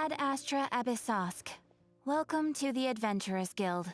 Ad Astra Abyssosk. Welcome to the Adventurers Guild.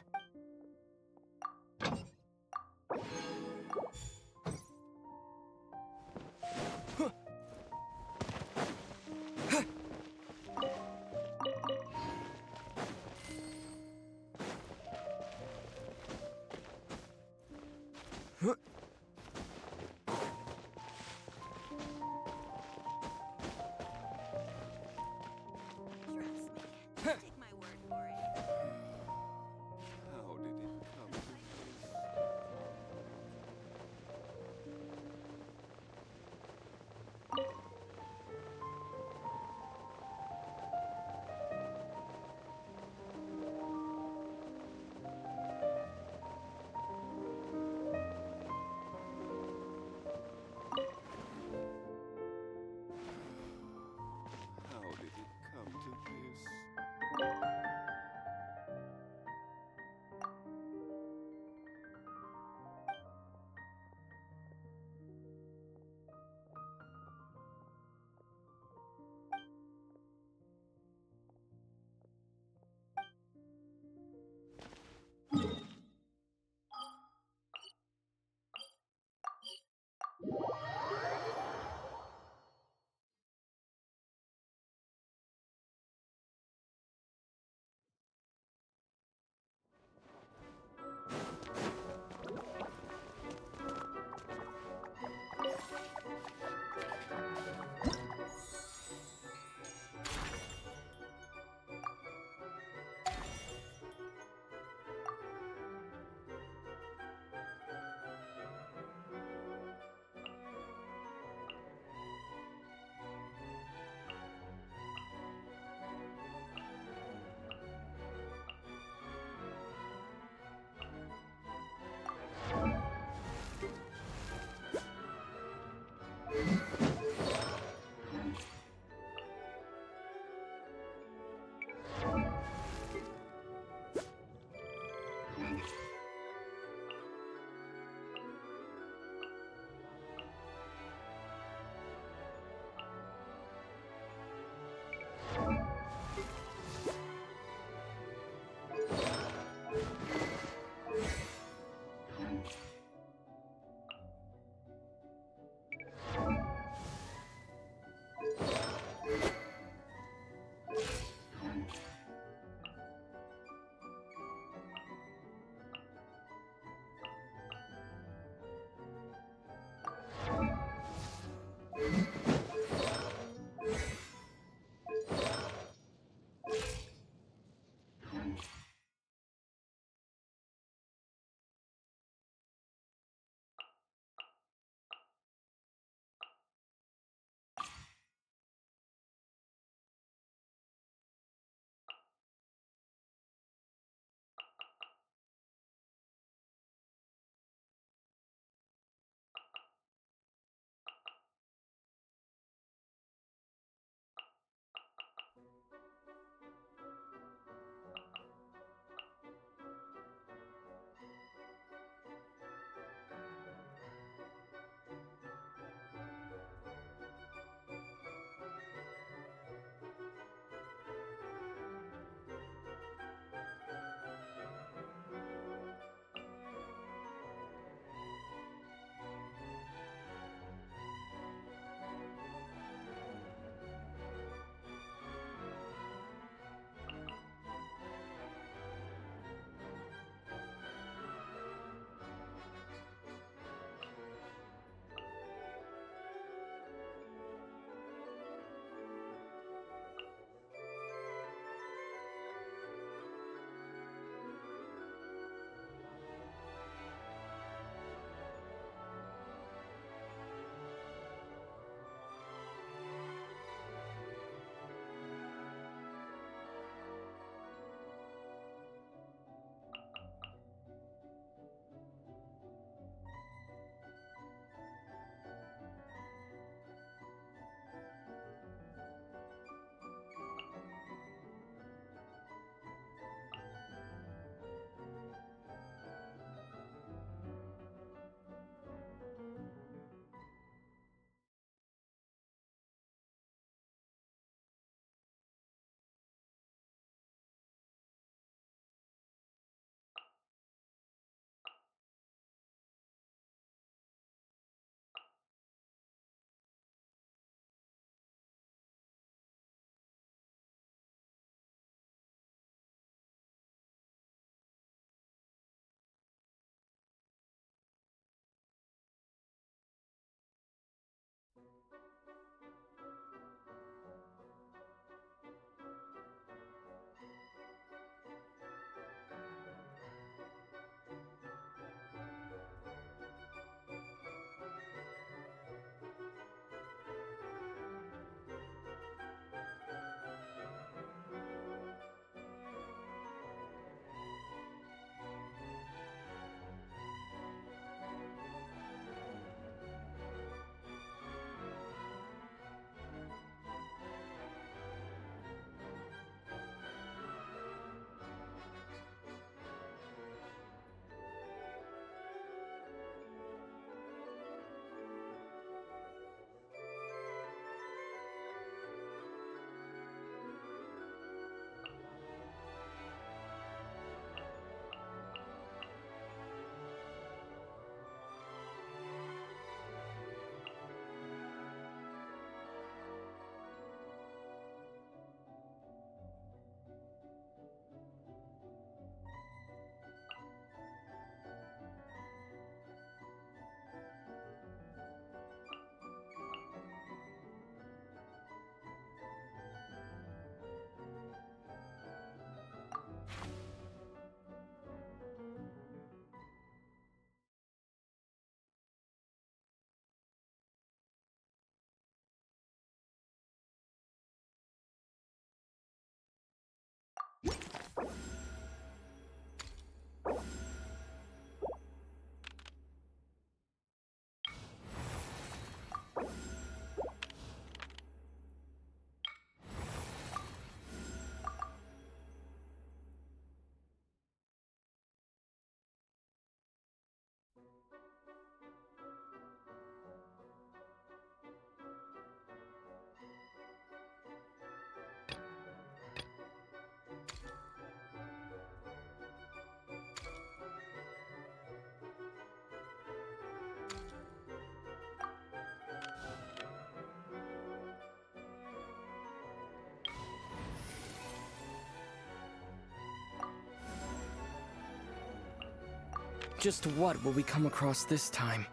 Just what will we come across this time?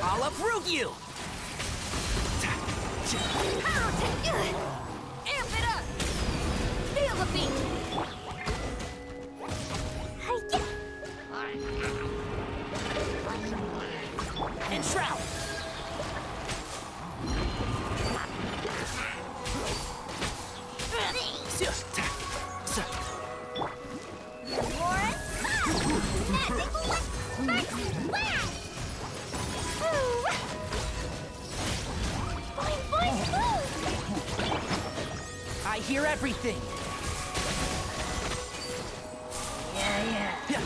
I'll uproot you! Amp it up! Feel the beat! And Shroud! I hear everything! Yeah.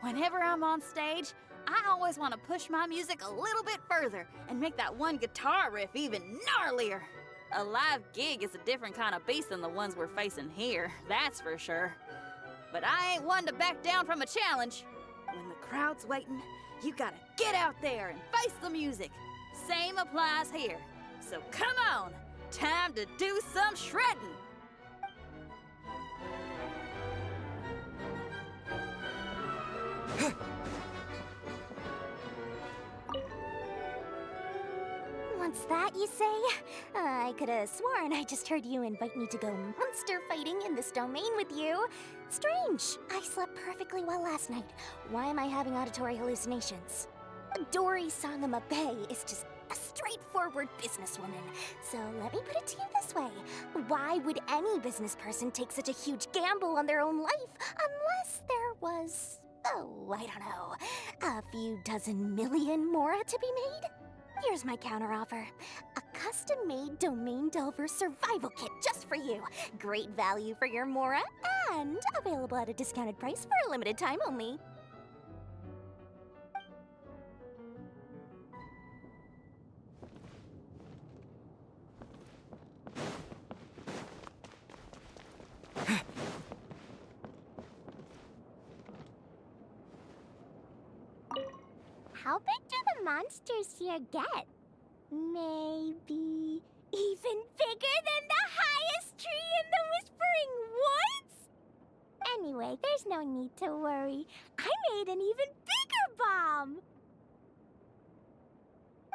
Whenever I'm on stage, I always want to push my music a little bit further and make that one guitar riff even gnarlier. A live gig is a different kind of beast than the ones we're facing here, that's for sure. But I ain't one to back down from a challenge. When the crowd's waiting, you gotta get out there and face the music. Same applies here. So come on, time to do some shredding. What's that, you say? I could have sworn I just heard you invite me to go monster fighting in this domain with you. Strange. I slept perfectly well last night. Why am I having auditory hallucinations? Dory Sangama Bay is just a straightforward businesswoman. So let me put it to you this way. Why would any business person take such a huge gamble on their own life unless there was, oh, I don't know, a few dozen million Mora to be made? Here's my counteroffer. A custom-made Domain Delver survival kit just for you. Great value for your Mora, and available at a discounted price for a limited time only. How big do the monsters here get? Maybe even bigger than the highest tree in the Whispering Woods? Anyway, there's no need to worry. I made an even bigger bomb!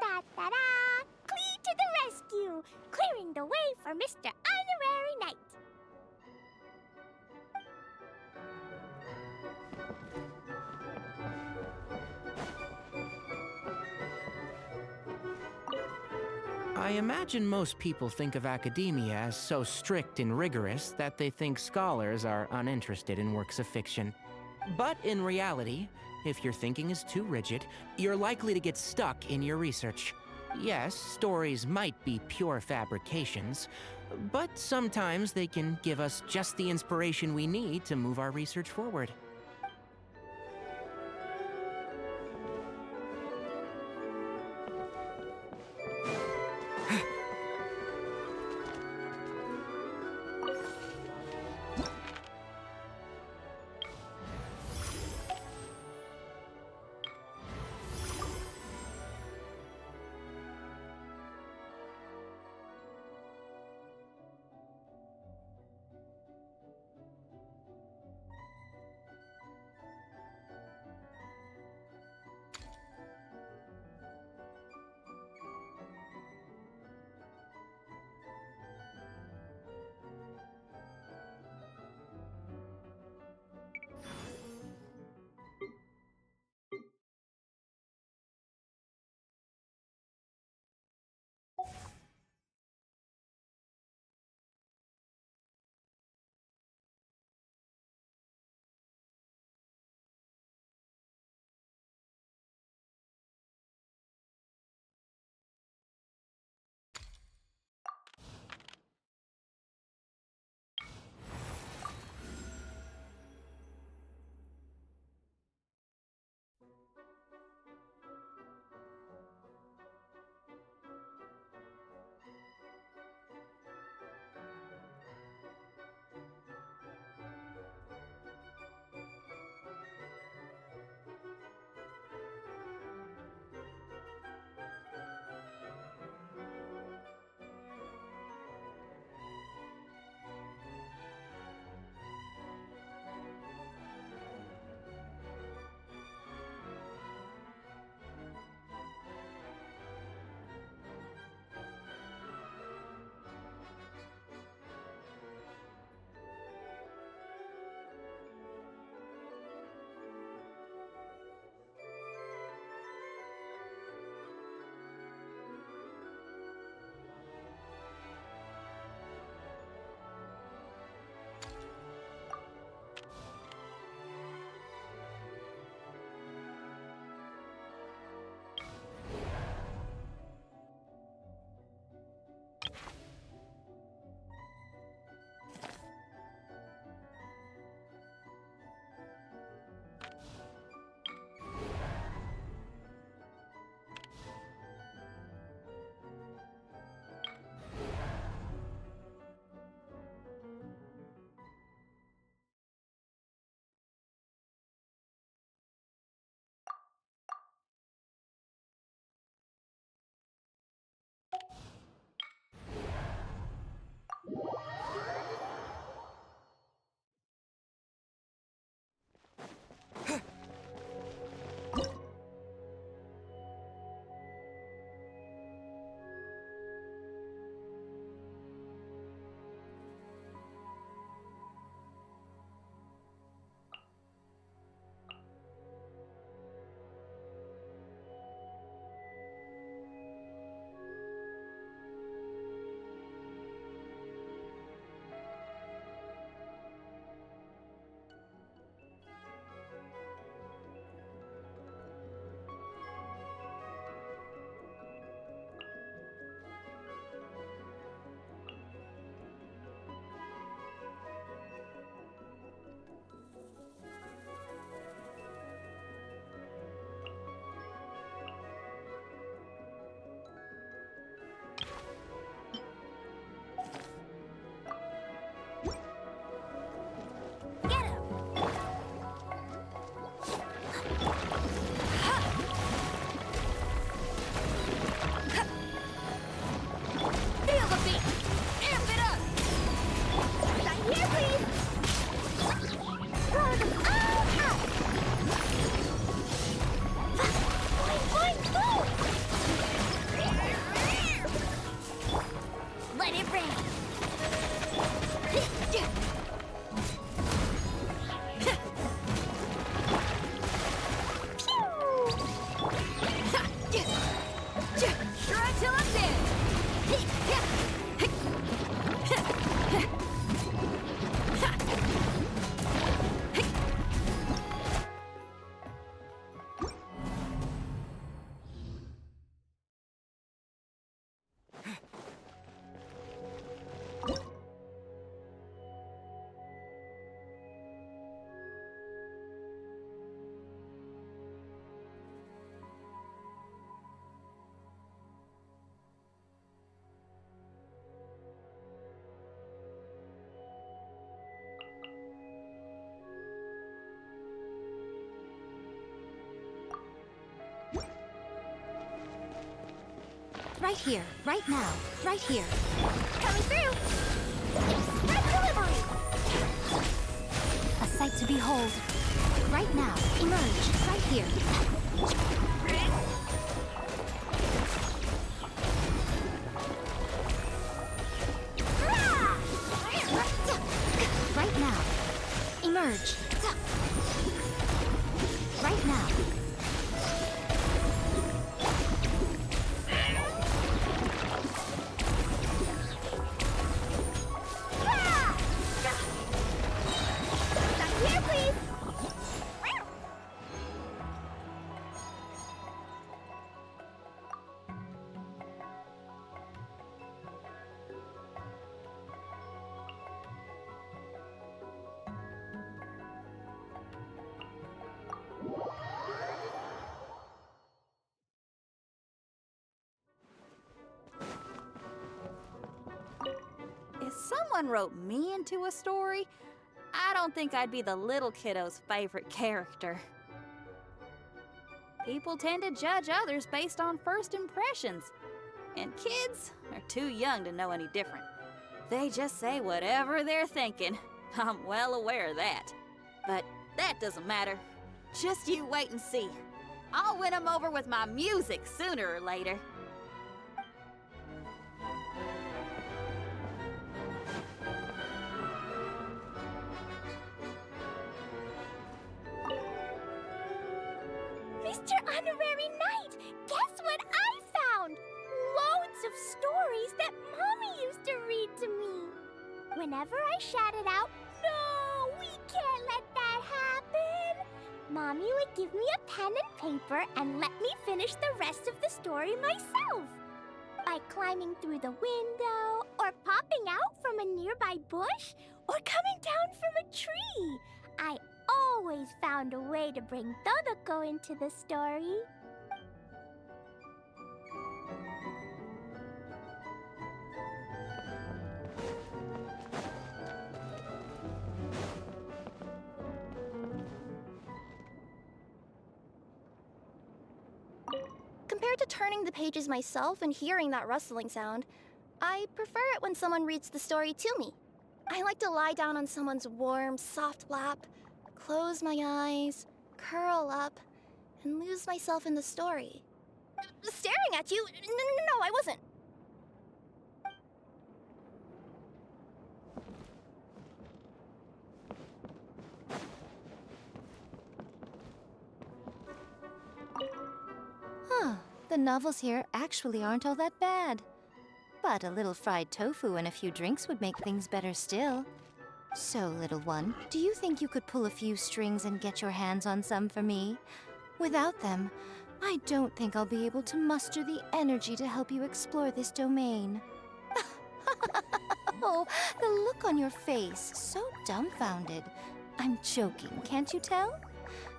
Da-da-da! Clee to the rescue! Clearing the way for Mr. Honorary Knight! I imagine most people think of academia as so strict and rigorous that they think scholars are uninterested in works of fiction. But in reality, if your thinking is too rigid, you're likely to get stuck in your research. Yes, stories might be pure fabrications, but sometimes they can give us just the inspiration we need to move our research forward. Right here, right now, right here. Coming through! Express delivery! A sight to behold. Right now, emerge, right here. Right now, emerge. Right now. Here, please. If someone wrote me into a story, I don't think I'd be the little kiddo's favorite character. People tend to judge others based on first impressions, and kids are too young to know any different. They just say whatever they're thinking. I'm well aware of that. But that doesn't matter. Just you wait and see. I'll win them over with my music sooner or later. Mr. Honorary Knight, guess what I found? Loads of stories that Mommy used to read to me. Whenever I shouted out, "No, we can't let that happen," Mommy would give me a pen and paper and let me finish the rest of the story myself. By climbing through the window, or popping out from a nearby bush, or coming down from a tree, I always found a way to bring Todoko into the story. Compared to turning the pages myself and hearing that rustling sound, I prefer it when someone reads the story to me. I like to lie down on someone's warm, soft lap, close my eyes, curl up, and lose myself in the story. Staring at you? No, I wasn't. The novels here actually aren't all that bad. But a little fried tofu and a few drinks would make things better still. So, little one, do you think you could pull a few strings and get your hands on some for me? Without them, I don't think I'll be able to muster the energy to help you explore this domain. Oh, the look on your face, so dumbfounded. I'm joking, can't you tell?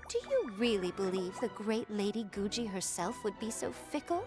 Do you really believe the great Lady Guji herself would be so fickle?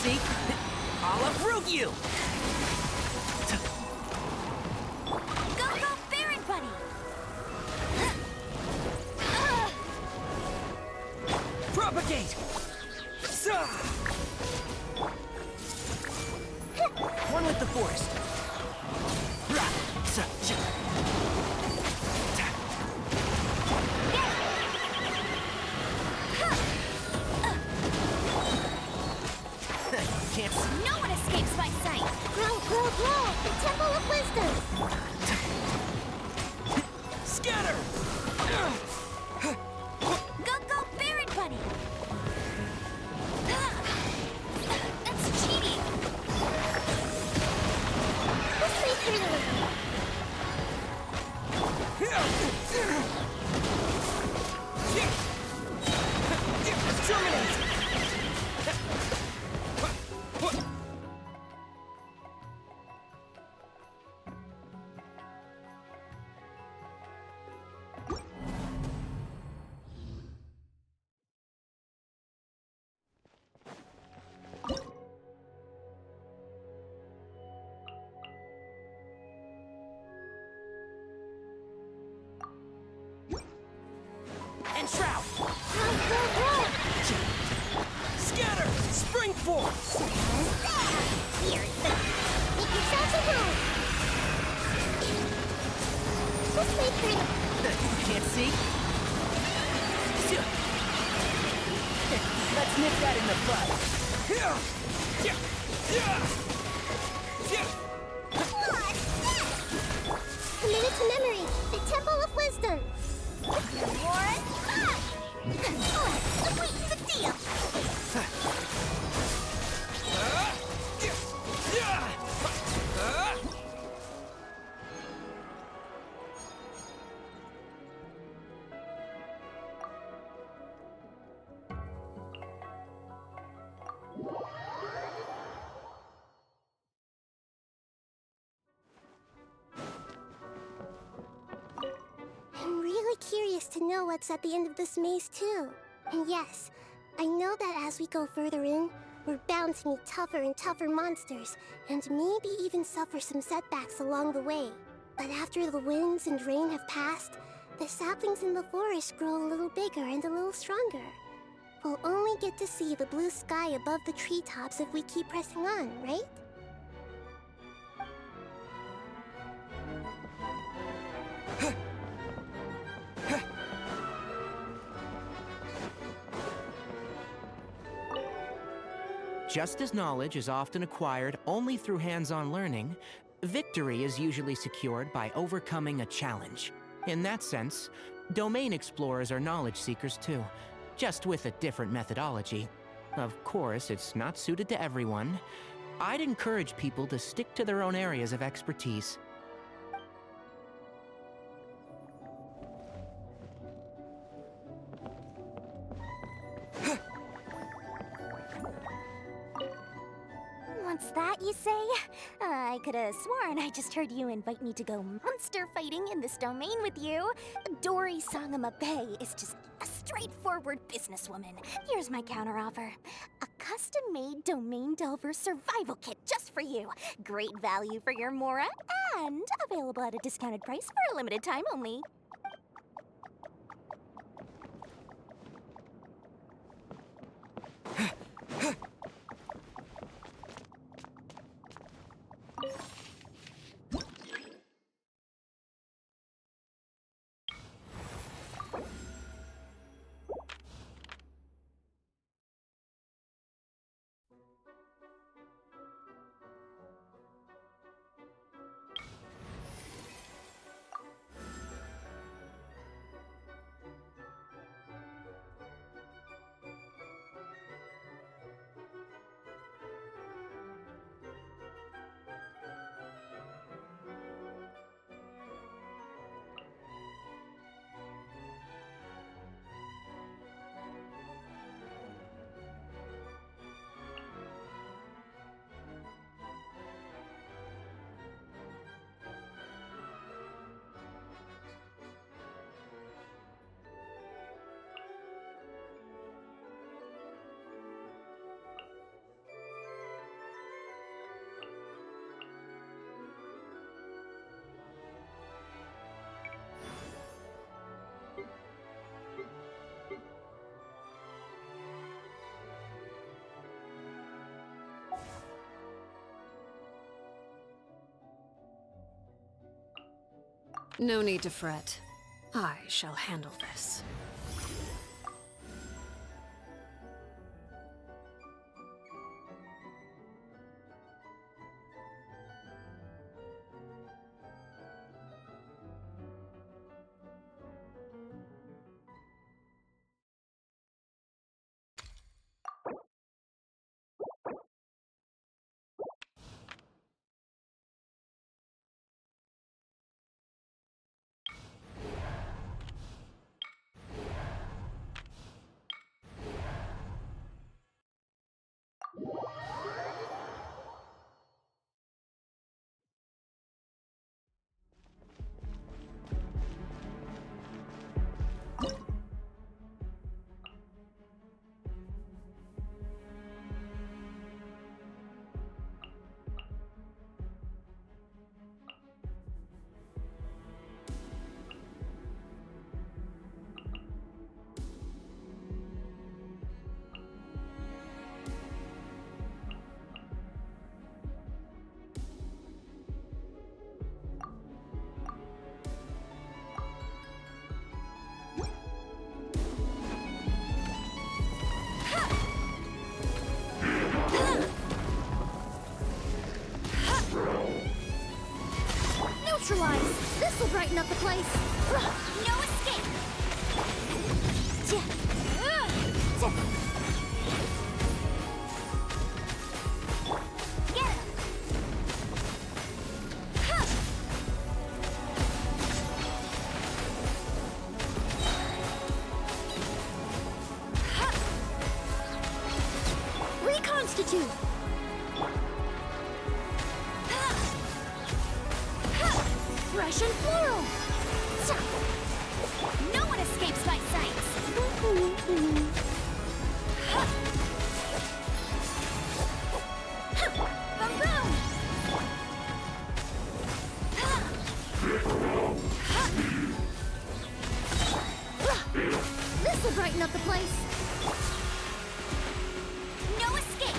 see? I'll uproot you! Go, go, Baron Bunny! Propagate! One with the forest. Can't see. No one escapes my sight! Grow, grow, grow! The Temple of Wisdom! Scatter! Go, go, Baron Bunny! That's cheating! Push me through! Terminate! And Shroud! Grow, grow, grow! Scatter! Spring force! Here's the... Make yourselves at home! Push me through! Can't see? Let's nip that in the bud. Committed to memory, the Temple of Wisdom. Warren, let's sweeten the deal. I'm really curious to know what's at the end of this maze, too. And yes, I know that as we go further in, we're bound to meet tougher and tougher monsters, and maybe even suffer some setbacks along the way. But after the winds and rain have passed, the saplings in the forest grow a little bigger and a little stronger. We'll only get to see the blue sky above the treetops if we keep pressing on, right? Just as knowledge is often acquired only through hands-on learning, victory is usually secured by overcoming a challenge. In that sense, domain explorers are knowledge seekers too, just with a different methodology. Of course, it's not suited to everyone. I'd encourage people to stick to their own areas of expertise. What's that, you say? I could have sworn I just heard you invite me to go monster fighting in this domain with you. Dory Sangama Bay is just a straightforward businesswoman. Here's my counteroffer. A custom-made Domain Delver survival kit just for you. Great value for your Mora, and available at a discounted price for a limited time only. No need to fret. I shall handle this. Neutralize! This'll brighten up the place! No escape! Get him! Reconstitute! Fresh and floral! No one escapes my sights! Boom, boom! This'll brighten up the place! No escape!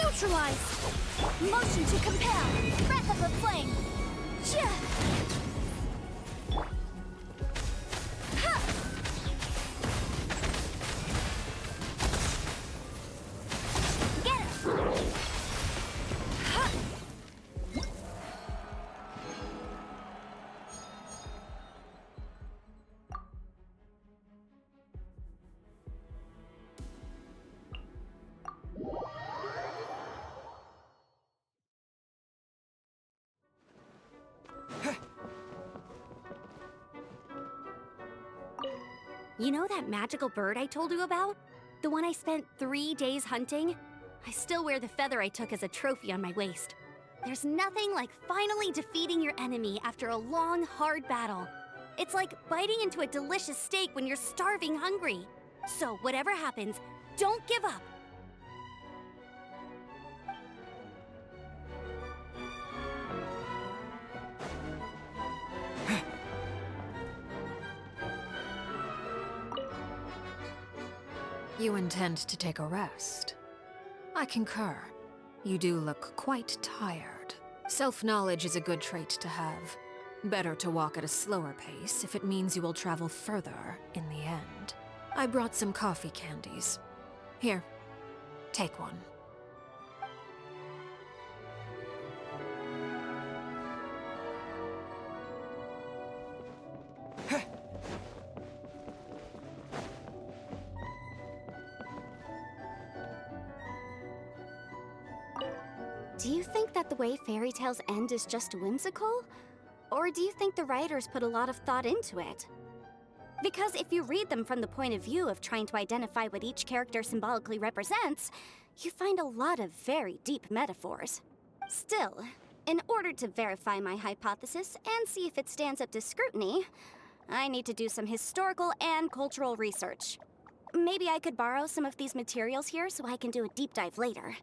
Neutralize! Motion to compel! Breath of the flame! Get him! You know that magical bird I told you about? The one I spent 3 days hunting? I still wear the feather I took as a trophy on my waist. There's nothing like finally defeating your enemy after a long, hard battle. It's like biting into a delicious steak when you're starving hungry. So whatever happens, don't give up. You intend to take a rest? I concur. You do look quite tired. Self-knowledge is a good trait to have. Better to walk at a slower pace if it means you will travel further in the end. I brought some coffee candies. Here, take one. Do you think that the way fairy tales end is just whimsical? Or do you think the writers put a lot of thought into it? Because if you read them from the point of view of trying to identify what each character symbolically represents, you find a lot of very deep metaphors. Still, in order to verify my hypothesis and see if it stands up to scrutiny, I need to do some historical and cultural research. Maybe I could borrow some of these materials here so I can do a deep dive later.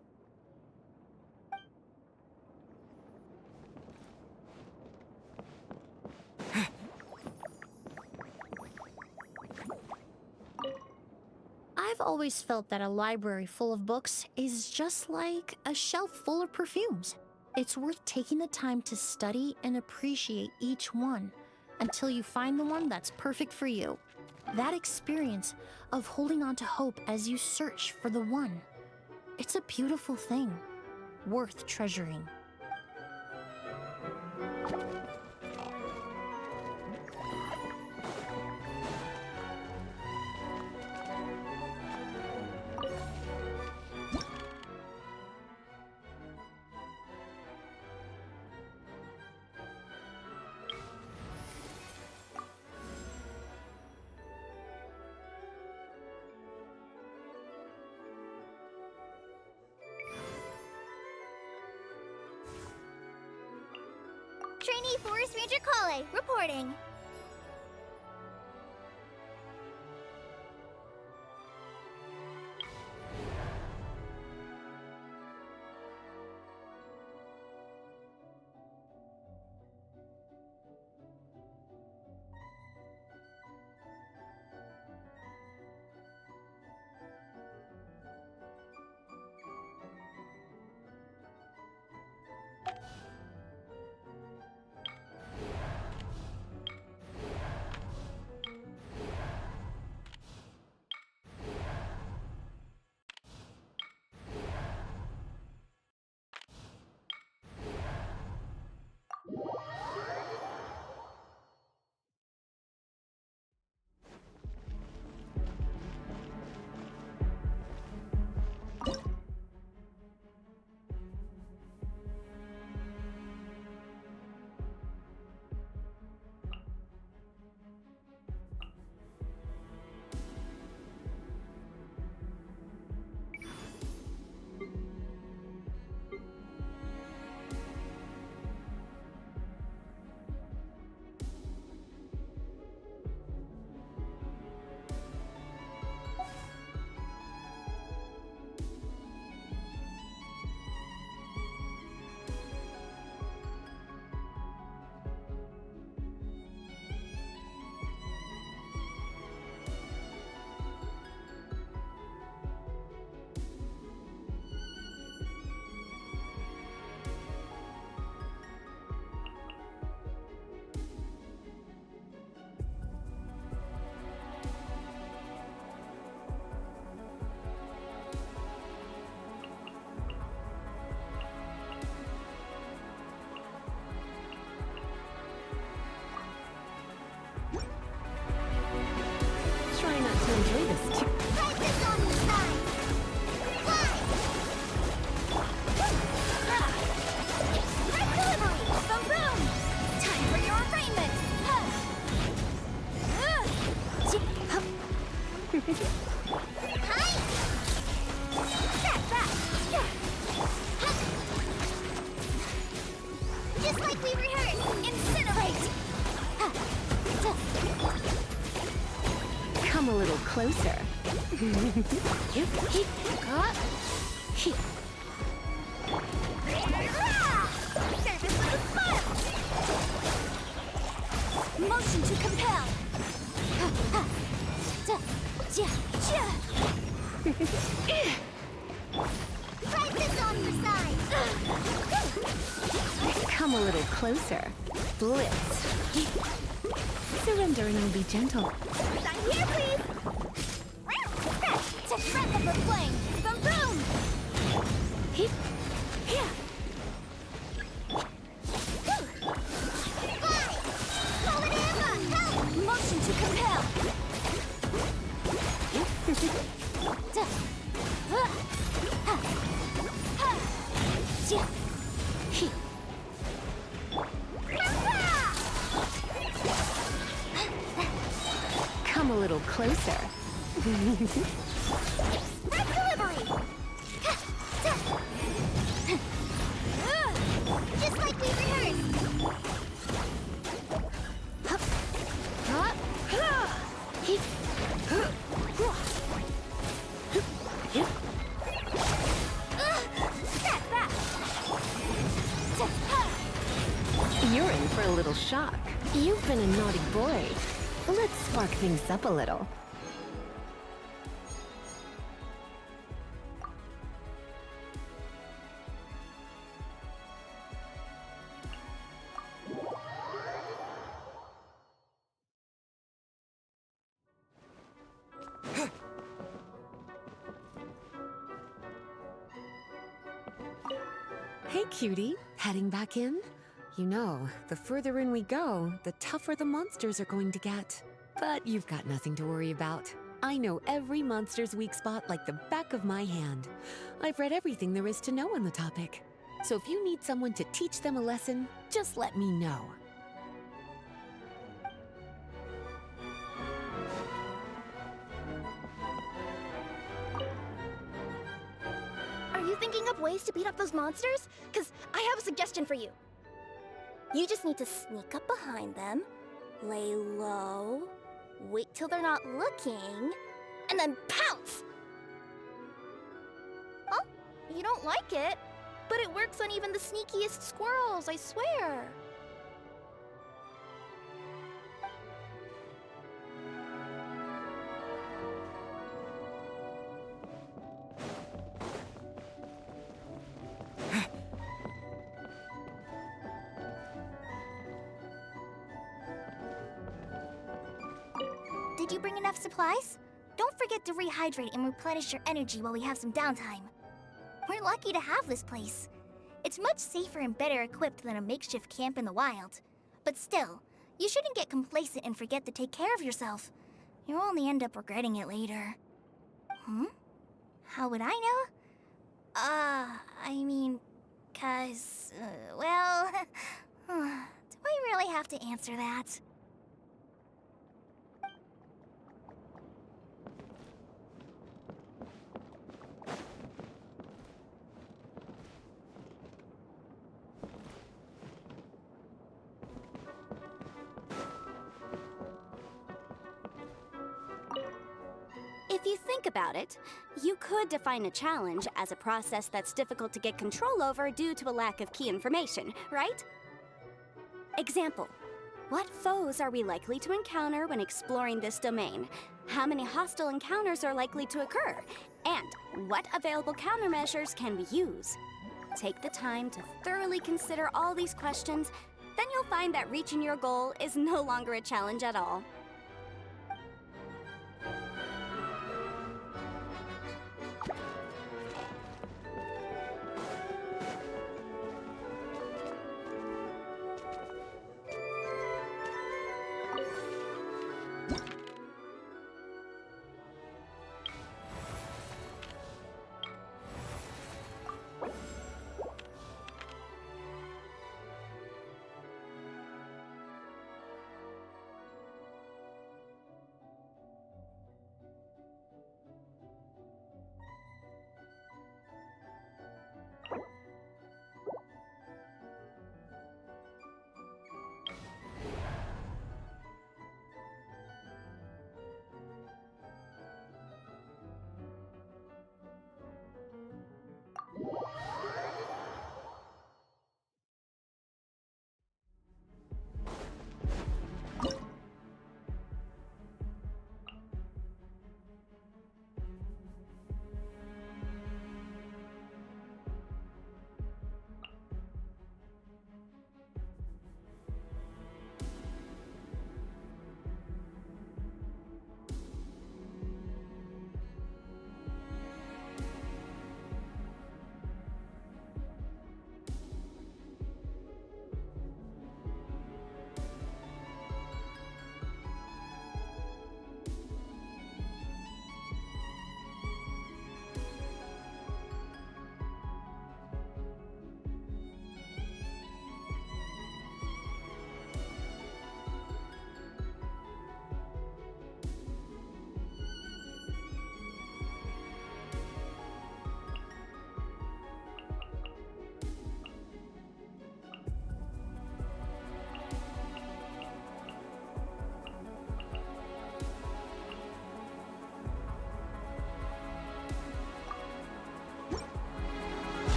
I I've always felt that a library full of books is just like a shelf full of perfumes. It's worth taking the time to study and appreciate each one until you find the one that's perfect for you. That experience of holding on to hope as you search for the one. It's a beautiful thing, worth treasuring. Trainee Forest Ranger Kale, reporting. Try not to enjoy this too. Practice on your side. Fly! Red delivery! Boom boom! Time for your arraignment! Hi! Back! Just like we rehearsed! Incinerate! Come a little closer. Service with a smile! Motion to compel! Practice on your side! Come a little closer. Blitz. Surrendering will be gentle. Sign here, please! To breath of the flame! Boom boom! Fly! Call it in! Help! Motion to compel! Come a little closer. Red delivery! Just like we rehearsed! You're in for a little shock. You've been a naughty boy. Let's spark things up a little. Cutie, heading back in? You know, the further in we go, the tougher the monsters are going to get. But you've got nothing to worry about. I know every monster's weak spot like the back of my hand. I've read everything there is to know on the topic. So if you need someone to teach them a lesson, just let me know. Are you thinking up ways to beat up those monsters? 'Cause I have a suggestion for you. You just need to sneak up behind them, lay low, wait till they're not looking, and then pounce! Oh, you don't like it? But it works on even the sneakiest squirrels, I swear. Did you bring enough supplies? Don't forget to rehydrate and replenish your energy while we have some downtime. We're lucky to have this place. It's much safer and better equipped than a makeshift camp in the wild. But still, you shouldn't get complacent and forget to take care of yourself. You'll only end up regretting it later. How would I know? I mean, 'cause, well, do I really have to answer that? If you think about it, you could define a challenge as a process that's difficult to get control over due to a lack of key information, right? Example, what foes are we likely to encounter when exploring this domain? How many hostile encounters are likely to occur? And what available countermeasures can we use? Take the time to thoroughly consider all these questions, then you'll find that reaching your goal is no longer a challenge at all.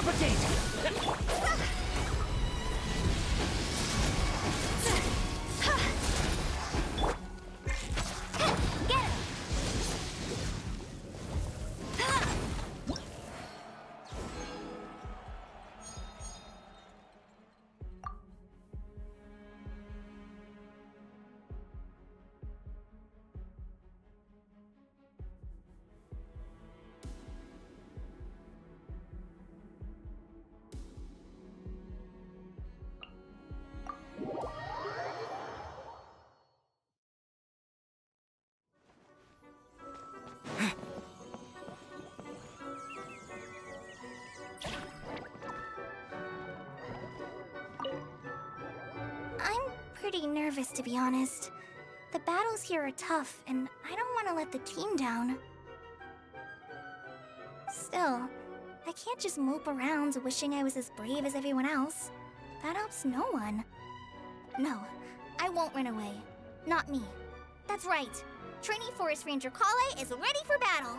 Propagate! I'm pretty nervous, to be honest. The battles here are tough, and I don't want to let the team down. Still, I can't just mope around wishing I was as brave as everyone else. That helps no one. No, I won't run away. Not me. That's right. Trainee Forest Ranger Kale is ready for battle.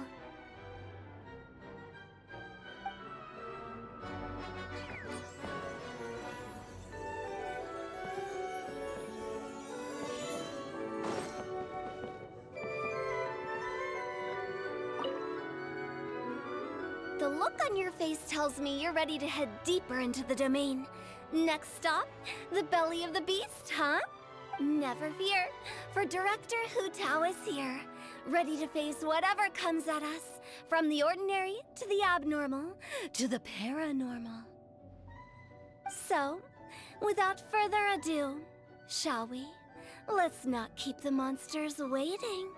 The look on your face tells me you're ready to head deeper into the domain. Next stop, the belly of the beast, huh? Never fear, for Director Hu Tao is here, ready to face whatever comes at us, from the ordinary to the abnormal to the paranormal. So, without further ado, shall we? Let's not keep the monsters waiting.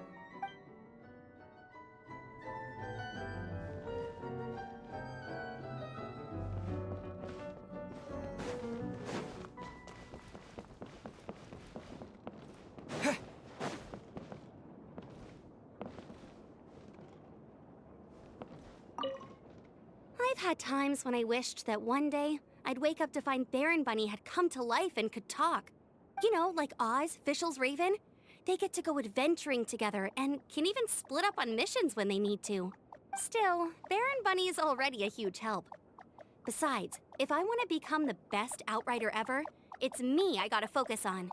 I've had times when I wished that one day I'd wake up to find Baron Bunny had come to life and could talk. You know, like Oz, Fischl's Raven. They get to go adventuring together and can even split up on missions when they need to. Still, Baron Bunny is already a huge help. Besides, if I want to become the best Outrider ever, it's me I gotta focus on.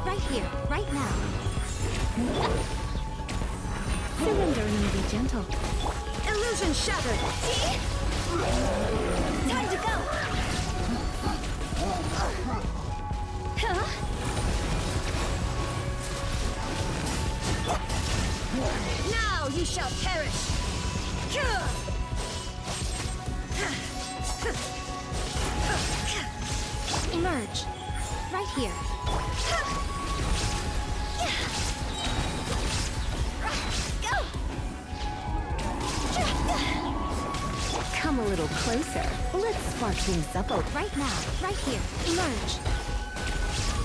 Right here, right now. Surrender and be gentle. Illusion shattered! See? Time to go! Huh? Now you shall perish! Emerge. Right here. Go! Come a little closer. Let's spark things up a Right now, right here, emerge.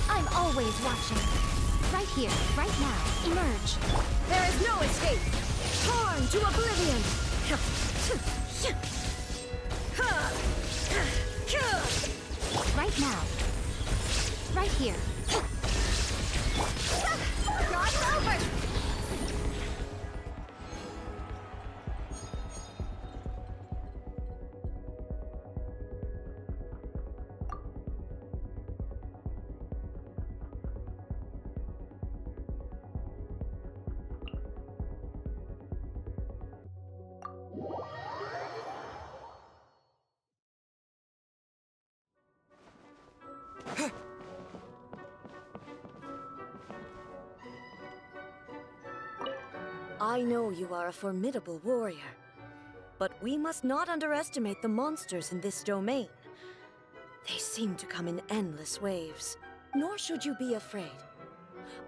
I'm always watching. Right here, right now, emerge. There is no escape! Torn to oblivion! Right now. Right here. God's over! I know you are a formidable warrior, but we must not underestimate the monsters in this domain. They seem to come in endless waves, nor should you be afraid.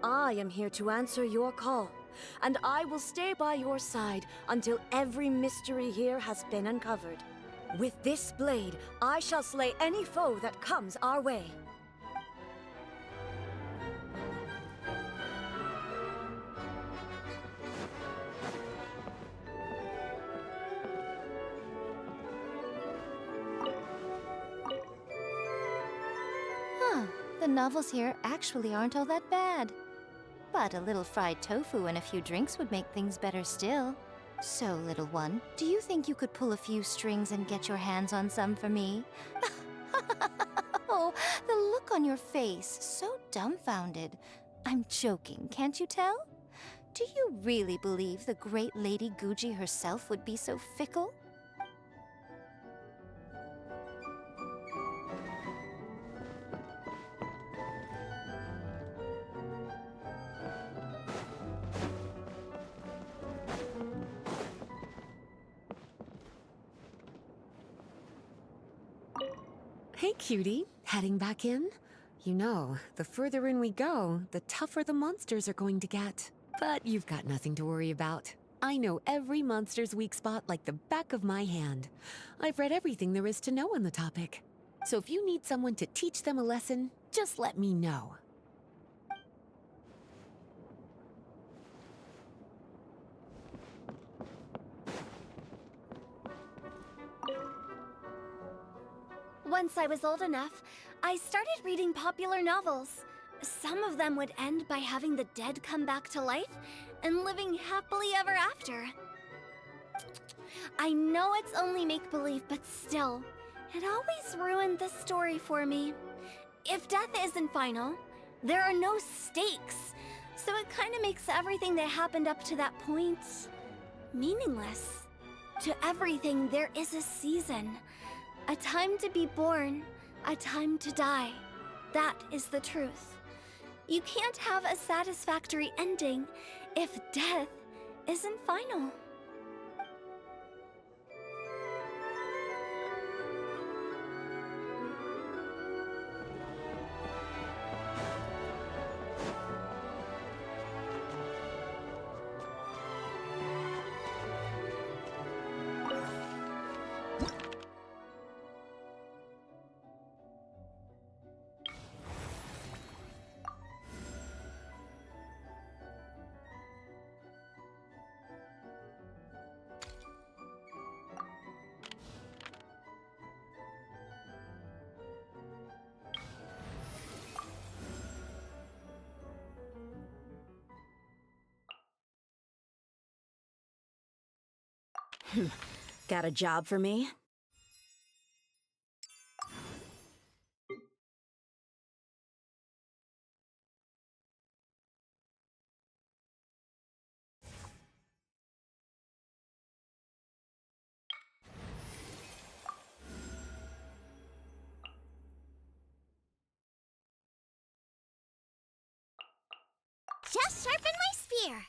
I am here to answer your call, and I will stay by your side until every mystery here has been uncovered. With this blade, I shall slay any foe that comes our way. The novels here actually aren't all that bad. But a little fried tofu and a few drinks would make things better still. So, little one, do you think you could pull a few strings and get your hands on some for me? Oh, the look on your face, so dumbfounded. I'm joking, can't you tell? Do you really believe the great Lady Guji herself would be so fickle? Hey, cutie. Heading back in? You know, the further in we go, the tougher the monsters are going to get. But you've got nothing to worry about. I know every monster's weak spot like the back of my hand. I've read everything there is to know on the topic. So if you need someone to teach them a lesson, just let me know. Once I was old enough, I started reading popular novels. Some of them would end by having the dead come back to life and living happily ever after. I know it's only make-believe, but still, it always ruined the story for me. If death isn't final, there are no stakes, so it kind of makes everything that happened up to that point meaningless. To everything, there is a season. A time to be born, a time to die. That is the truth. You can't have a satisfactory ending if death isn't final. Got a job for me? Just sharpen my spear.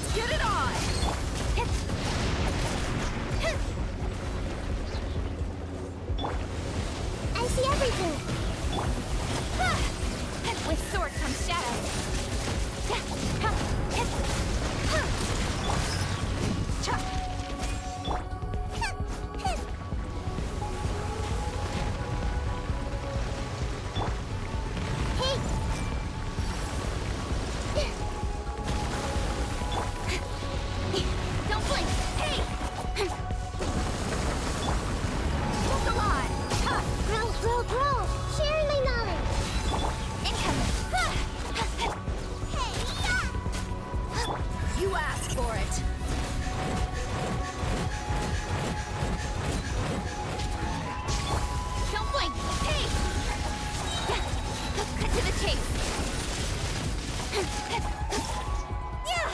Let's get it on! I see everything. With sword comes shadow. Don't blink. Hey! Look alive! Grow! Sharing my knowledge. Incoming. You asked for it. Don't blink. Hey! Cut to the chase. Yeah!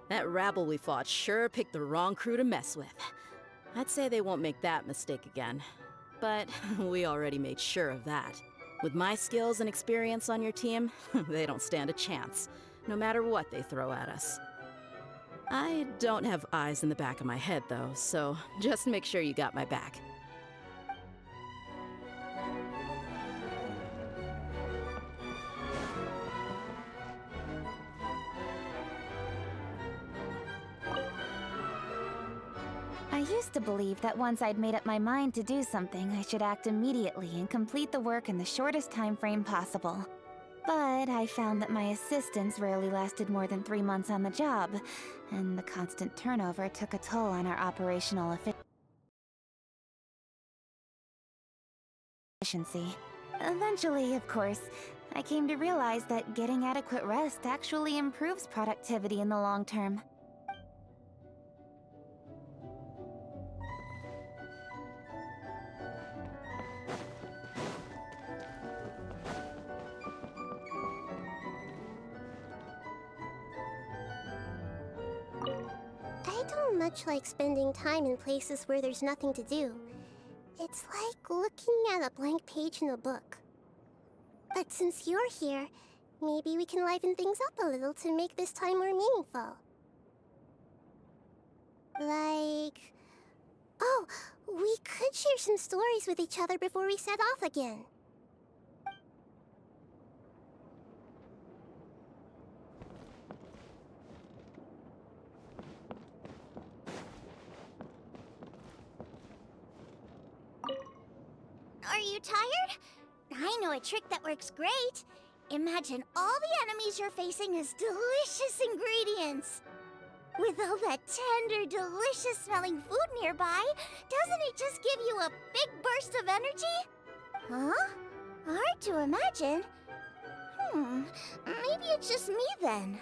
That rabble we fought sure picked the wrong crew to mess with. I'd say they won't make that mistake again. But we already made sure of that. With my skills and experience on your team, they don't stand a chance, no matter what they throw at us. I don't have eyes in the back of my head, though, so just make sure you got my back. I used to believe that once I'd made up my mind to do something, I should act immediately and complete the work in the shortest time frame possible. But I found that my assistants rarely lasted more than 3 months on the job, and the constant turnover took a toll on our operational efficiency. Eventually, of course, I came to realize that getting adequate rest actually improves productivity in the long term. I don't much like spending time in places where there's nothing to do. It's like looking at a blank page in a book. But since you're here, maybe we can liven things up a little to make this time more meaningful. Like... Oh, we could share some stories with each other before we set off again. Are you tired? I know a trick that works great. Imagine all the enemies you're facing as delicious ingredients. With all that tender, delicious-smelling food nearby, doesn't it just give you a big burst of energy? Huh? Hard to imagine. Maybe it's just me then.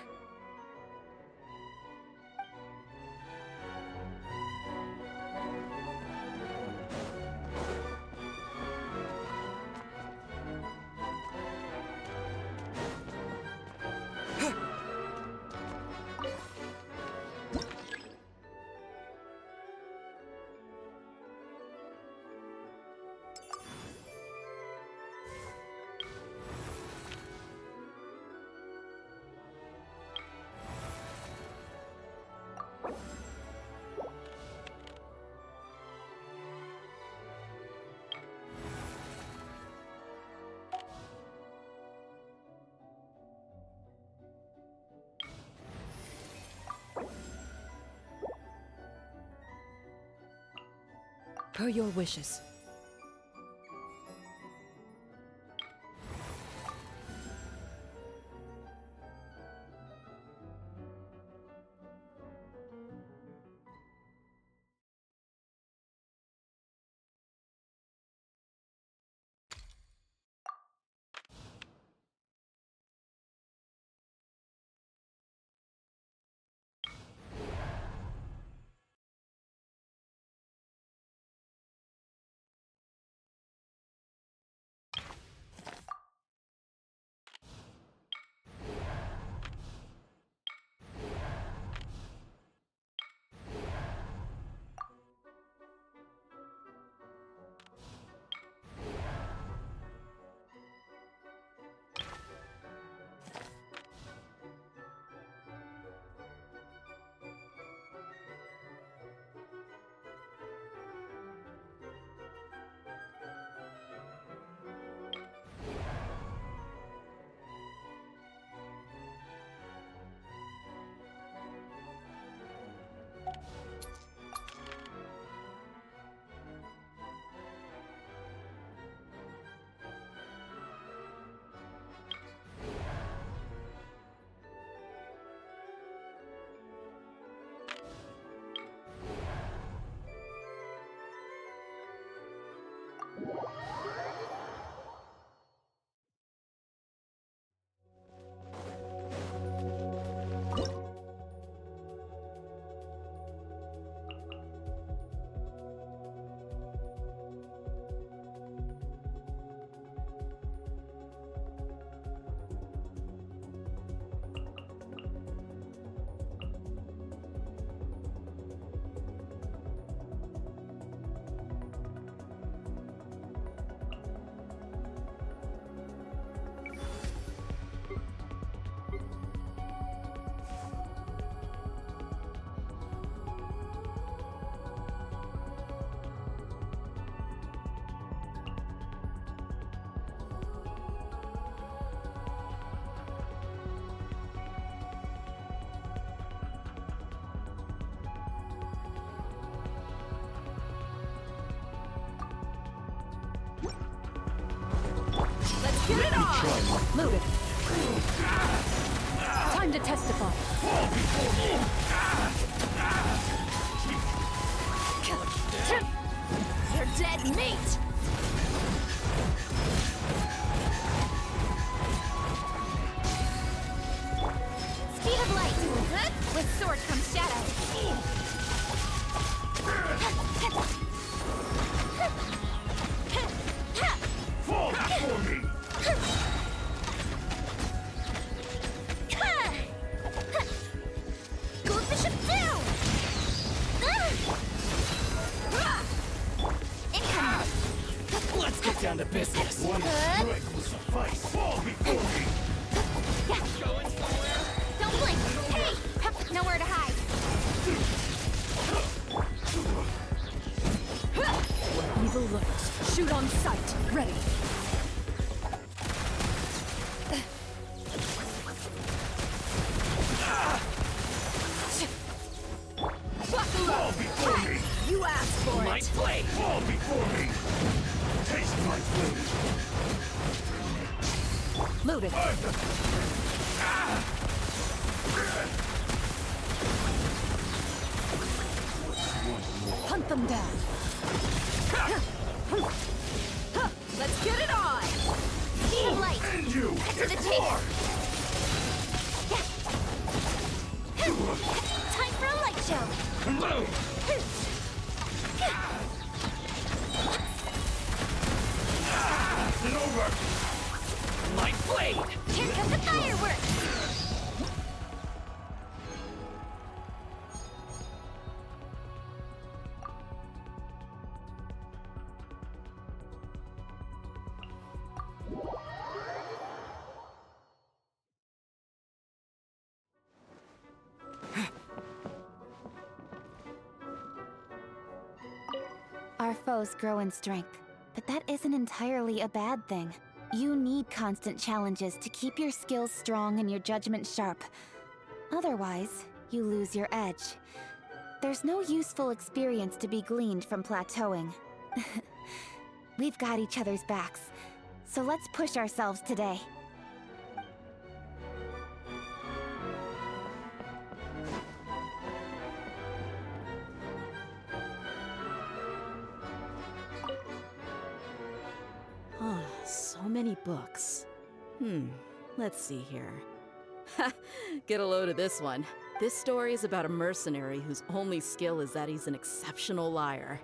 Per your wishes. get it on! Loaded. Time to testify. You're dead meat! Speed of light. Good? With sword comes shadow. Fall before me. Gold Bishop down. Incoming. Let's get down to business. Good. will suffice. Fall before me. Going somewhere? Don't blink. Hey, nowhere to hide. Evil looks. Shoot on sight. Ready. Buckle up. Before me. You asked for My it. blade. Fall before me. Taste my blade. Loaded. Hunt them down. Let's get it on. Speed of light. And you. To the chase. Time for a light show. Boom. And over. My blade. Here come the fireworks. Our foes grow in strength, but that isn't entirely a bad thing. You need constant challenges to keep your skills strong and your judgment sharp. Otherwise, you lose your edge. There's no useful experience to be gleaned from plateauing. We've got each other's backs, so let's push ourselves today. So many books. Let's see here. Get a load of this one. This story is about a mercenary whose only skill is that he's an exceptional liar.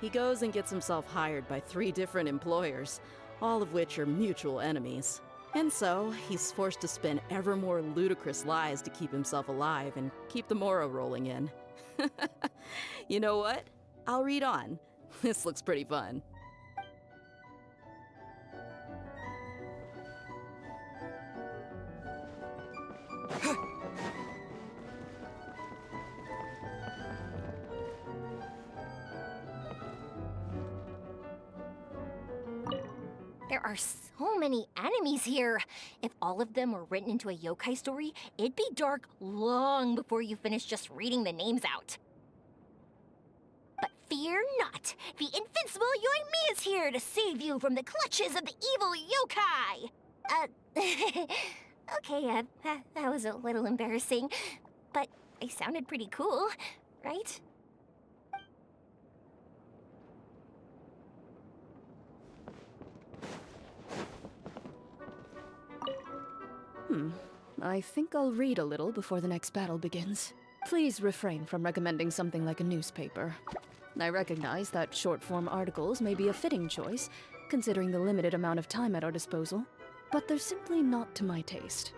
He goes and gets himself hired by 3 different employers, all of which are mutual enemies. And so, he's forced to spin ever more ludicrous lies to keep himself alive and keep the morrow rolling in. You know what? I'll read on. This looks pretty fun. There are so many enemies here. If all of them were written into a yokai story, it'd be dark long before you finish just reading the names out. But fear not. The invincible Yoimi is here to save you from the clutches of the evil yokai. Okay, that was a little embarrassing, but I sounded pretty cool, right? I think I'll read a little before the next battle begins. Please refrain from recommending something like a newspaper. I recognize that short-form articles may be a fitting choice, considering the limited amount of time at our disposal, but they're simply not to my taste.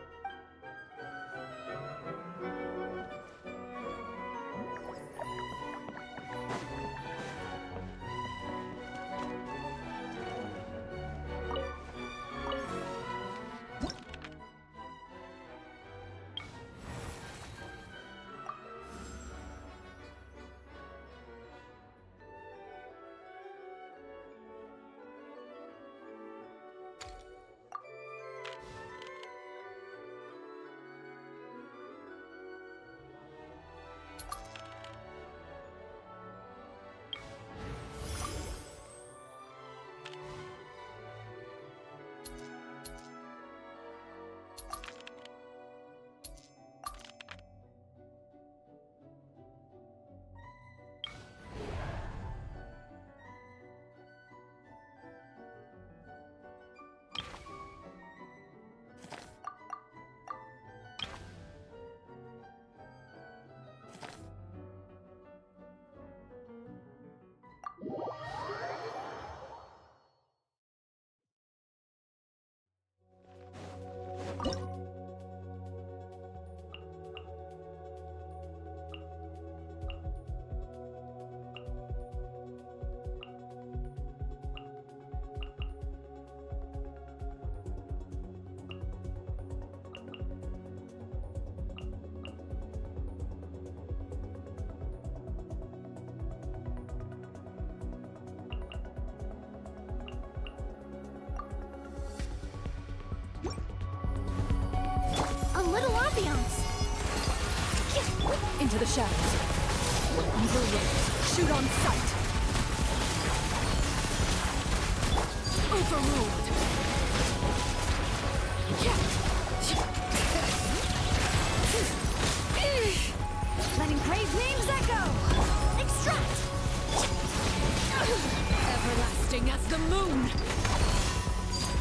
little ambiance. Into the shadows. Where evil lurks, shoot on sight. Overruled. Letting praise names echo. Extract. Everlasting as the moon.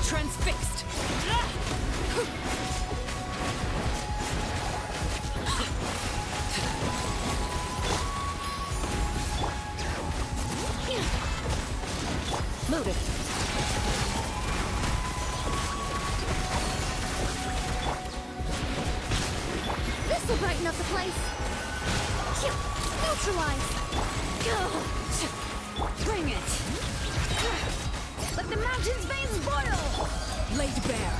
Transfixed. Loaded. This'll brighten up the place. Neutralize. Bring it. Let the mountain's veins boil. Laid bare.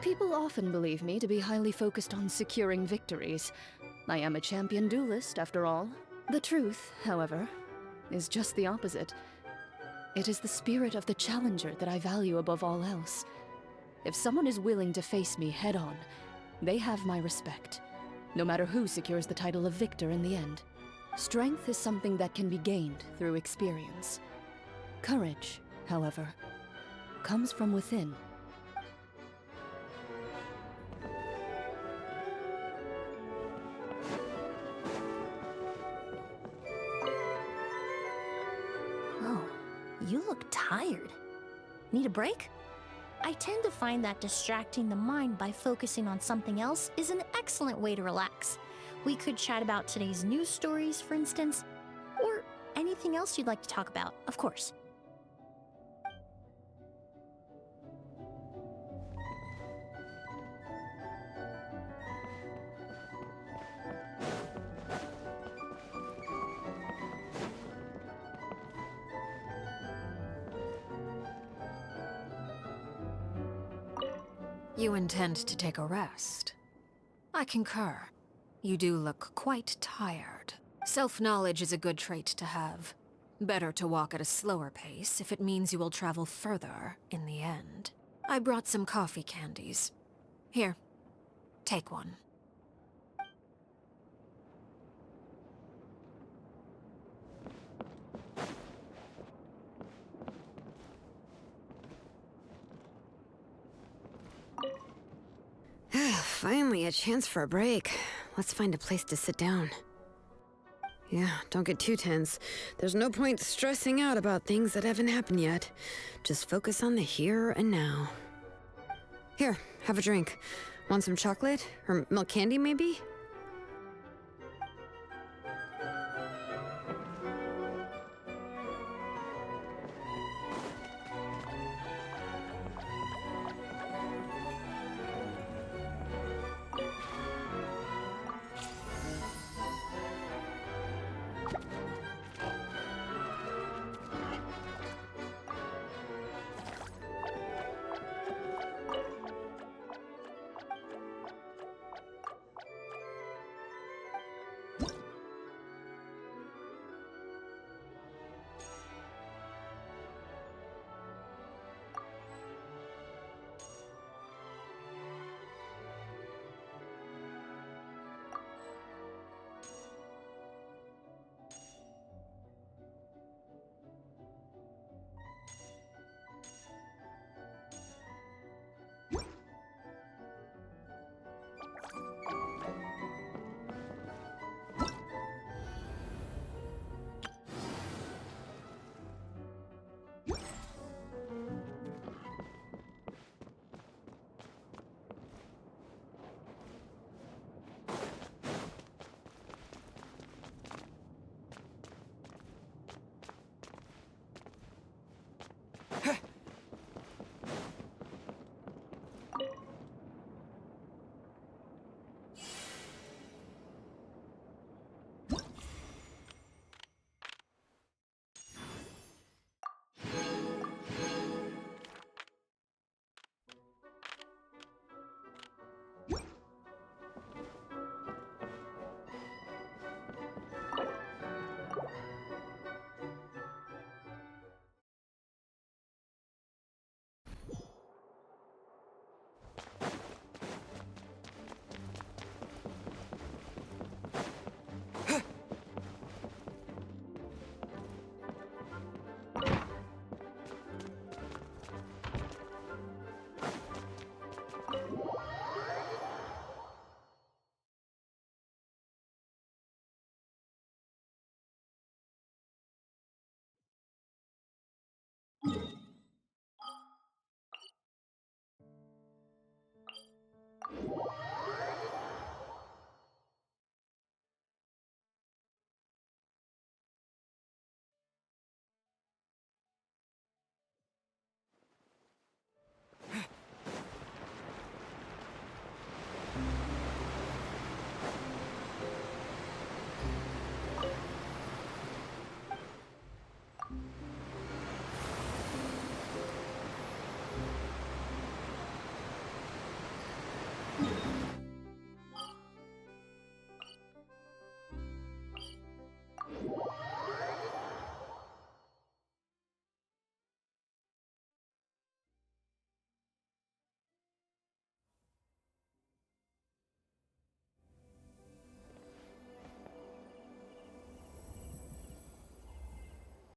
People often believe me to be highly focused on securing victories. I am a champion duelist, after all. The truth, however, is just the opposite. It is the spirit of the challenger that I value above all else. If someone is willing to face me head-on, they have my respect, no matter who secures the title of victor in the end. Strength is something that can be gained through experience. Courage, however, comes from within. You look tired. Need a break? I tend to find that distracting the mind by focusing on something else is an excellent way to relax. We could chat about today's news stories, for instance, or anything else you'd like to talk about, of course. You intend to take a rest? I concur. You do look quite tired. Self-knowledge is a good trait to have. Better to walk at a slower pace if it means you will travel further in the end. I brought some coffee candies. Here, take one. Finally, a chance for a break. Let's find a place to sit down. Yeah, don't get too tense. There's no point stressing out about things that haven't happened yet. Just focus on the here and now. Here, have a drink. Want some chocolate? Or milk candy, maybe?